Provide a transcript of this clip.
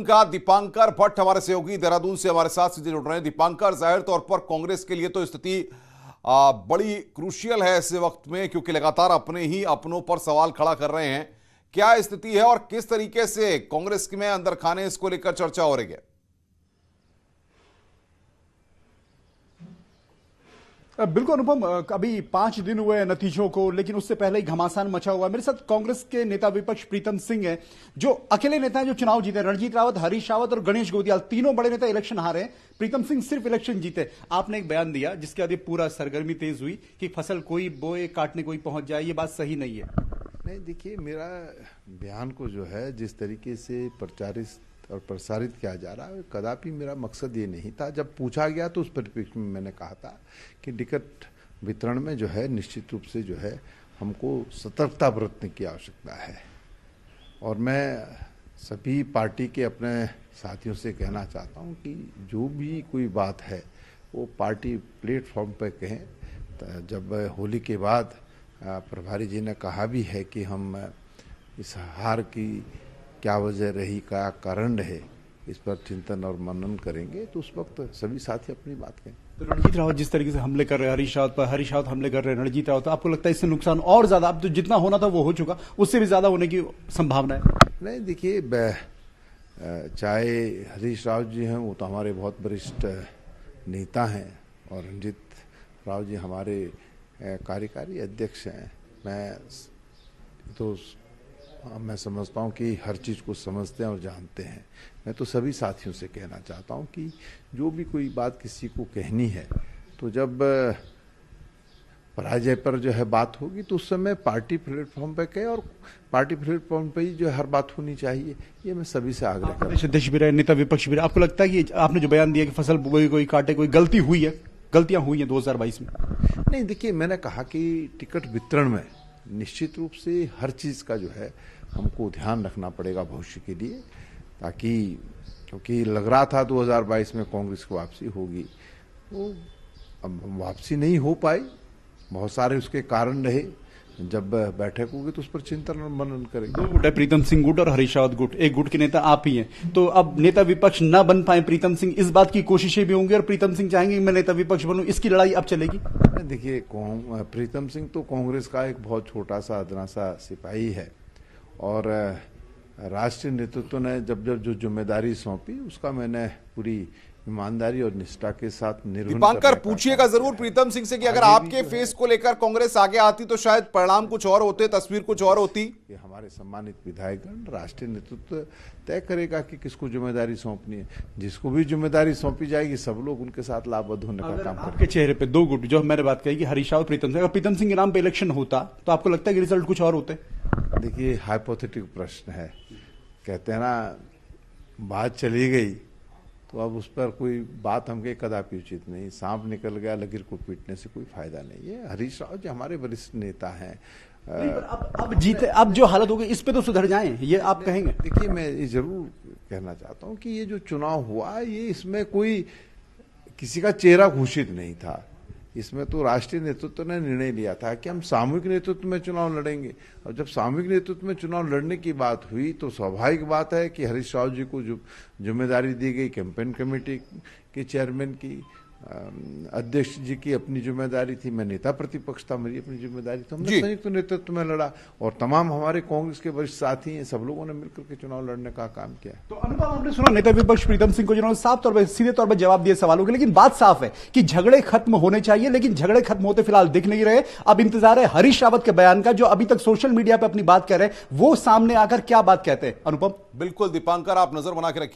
का दीपांकर भट्ट हमारे सहयोगी देहरादून से हमारे साथ सीधे जुड़ रहे हैं। दीपांकर, जाहिर तौर पर कांग्रेस के लिए तो स्थिति बड़ी क्रूशियल है ऐसे वक्त में, क्योंकि लगातार अपने ही अपनों पर सवाल खड़ा कर रहे हैं। क्या स्थिति है और किस तरीके से कांग्रेस में अंदर खाने इसको लेकर चर्चा हो रही है? बिल्कुल अनुपम, अभी 5 दिन हुए नतीजों को, लेकिन उससे पहले ही घमासान मचा हुआ है। मेरे साथ कांग्रेस के नेता विपक्ष प्रीतम सिंह हैं, जो अकेले नेता हैं जो चुनाव जीते। रणजीत रावत, हरीश रावत और गणेश गोदियाल, तीनों बड़े नेता इलेक्शन हारे। प्रीतम सिंह सिर्फ इलेक्शन जीते। आपने एक बयान दिया जिसके बाद पूरा सरगर्मी तेज हुई कि फसल कोई बोए काटने कोई पहुंच जाए, ये बात सही नहीं है। नहीं, देखिए, मेरा बयान को जो है जिस तरीके से प्रचारित और प्रसारित किया जा रहा है, कदापि मेरा मकसद ये नहीं था। जब पूछा गया तो उस परिप्रेक्ष्य में मैंने कहा था कि टिकट वितरण में जो है निश्चित रूप से जो है हमको सतर्कता बरतने की आवश्यकता है। और मैं सभी पार्टी के अपने साथियों से कहना चाहता हूं कि जो भी कोई बात है वो पार्टी प्लेटफॉर्म पर कहें। जब होली के बाद प्रभारी जी ने कहा भी है कि हम इस हार की क्या वजह रही, क्या कारण रहे, इस पर चिंतन और मनन करेंगे, तो उस वक्त सभी साथी अपनी बात कहें। तो रणजीत रावत जिस तरीके से हमले कर रहे हैं हरीश रावत पर, हरीश रावत हमले कर रहे हैं रणजीत रावत, आपको लगता है इससे नुकसान और ज्यादा, अब तो जितना होना था वो हो चुका, उससे भी ज्यादा होने की संभावना है? नहीं, देखिए, चाहे हरीश रावत जी हैं, वो तो हमारे बहुत वरिष्ठ नेता हैं, और रणजीत रावत जी हमारे कार्यकारी अध्यक्ष हैं। मैं समझता हूं कि हर चीज़ को समझते हैं और जानते हैं। मैं तो सभी साथियों से कहना चाहता हूं कि जो भी कोई बात किसी को कहनी है, तो जब पराजय पर जो है बात होगी तो उस समय पार्टी प्लेटफॉर्म पे कहे, और पार्टी प्लेटफॉर्म पे ही जो है हर बात होनी चाहिए। ये मैं सभी से आग्रह करता हूं। अध्यक्ष भी रहे, नेता विपक्ष भी रहे, आपको लगता है कि आपने जो बयान दिया कि फसल बोई कोई काटे कोई गलती हुई है, गलतियां हुई हैं 2022 में? नहीं, देखिए, मैंने कहा कि टिकट वितरण में निश्चित रूप से हर चीज़ का जो है हमको ध्यान रखना पड़ेगा भविष्य के लिए, ताकि क्योंकि लग रहा था 2022 में कांग्रेस की वापसी होगी, वो अब वापसी नहीं हो पाई। बहुत सारे उसके कारण रहे। जब बैठक होगी तो उस पर चिंतन और मनन करेंगे। 2 गुट है, प्रीतम सिंह गुट और हरीश रावत गुट। एक गुट के नेता आप ही हैं, तो अब नेता विपक्ष ना बन पाए प्रीतम सिंह, इस बात की कोशिशें भी होंगी, और प्रीतम सिंह चाहेंगे कि मैं नेता विपक्ष बनूं, इसकी लड़ाई अब चलेगी? देखिए, प्रीतम सिंह तो कांग्रेस का एक बहुत छोटा सा अदना सा सिपाही है, और राष्ट्रीय नेतृत्व ने जब जो जिम्मेदारी सौंपी उसका मैंने पूरी ईमानदारी और निष्ठा के साथ निर्वहन। दीपांकर, पूछिएगा जरूर प्रीतम सिंह से कि अगर आपके फेस को लेकर कांग्रेस आगे आती तो शायद परिणाम कुछ और होते, तस्वीर कुछ और होती। ये हमारे सम्मानित विधायकगण, राष्ट्रीय नेतृत्व तय करेगा कि किसको जिम्मेदारी सौंपनी है। जिसको भी जिम्मेदारी सौंपी जाएगी सब लोग उनके साथ लाभबद्ध होने का काम करेंगे। आपके चेहरे पे 2 गुट, जो मैंने बात कही कि हरीश रावत प्रीतम सिंह, अगर प्रीतम सिंह के नाम पे इलेक्शन होता तो आपको लगता है कि रिजल्ट कुछ और होते? देखिए, हाइपोथेटिक प्रश्न है। कहते हैं ना, बात चली गई तो अब उस पर कोई बात हमके कदापि उचित नहीं। सांप निकल गया, लकीर को पीटने से कोई फायदा नहीं है। हरीश रावत जी हमारे वरिष्ठ नेता हैं। अब जीते, अब जो हालत हो गई इस पे तो सुधर जाएं, ये आप कहेंगे? देखिए, मैं ये जरूर कहना चाहता हूं कि ये जो चुनाव हुआ, ये इसमें कोई किसी का चेहरा घोषित नहीं था। इसमें तो राष्ट्रीय नेतृत्व ने निर्णय लिया था कि हम सामूहिक नेतृत्व में चुनाव लड़ेंगे, और जब सामूहिक नेतृत्व में चुनाव लड़ने की बात हुई तो स्वाभाविक बात है कि हरीश रावत जी को जो जिम्मेदारी दी गई कैंपेन कमेटी के चेयरमैन की, अध्यक्ष जी की अपनी जिम्मेदारी थी, मैं नेता प्रतिपक्ष था, मेरी अपनी जिम्मेदारी थी। हमने संयुक्त नेतृत्व में लड़ा, और तमाम हमारे कांग्रेस के वरिष्ठ साथी हैं, सब लोगों ने मिलकर के चुनाव लड़ने का काम किया। तो अनुपम, आपने सुना नेता विपक्ष प्रीतम सिंह को, जिन्होंने साफ तौर पर सीधे तौर पर जवाब दिए सवालों के, लेकिन बात साफ है कि झगड़े खत्म होने चाहिए, लेकिन झगड़े खत्म होते फिलहाल दिख नहीं रहे। अब इंतजार है हरीश रावत के बयान का, जो अभी तक सोशल मीडिया पर अपनी बात कह रहे हैं, वो सामने आकर क्या बात कहते हैं। अनुपम? बिल्कुल दीपांकर, आप नजर बना के रखिए।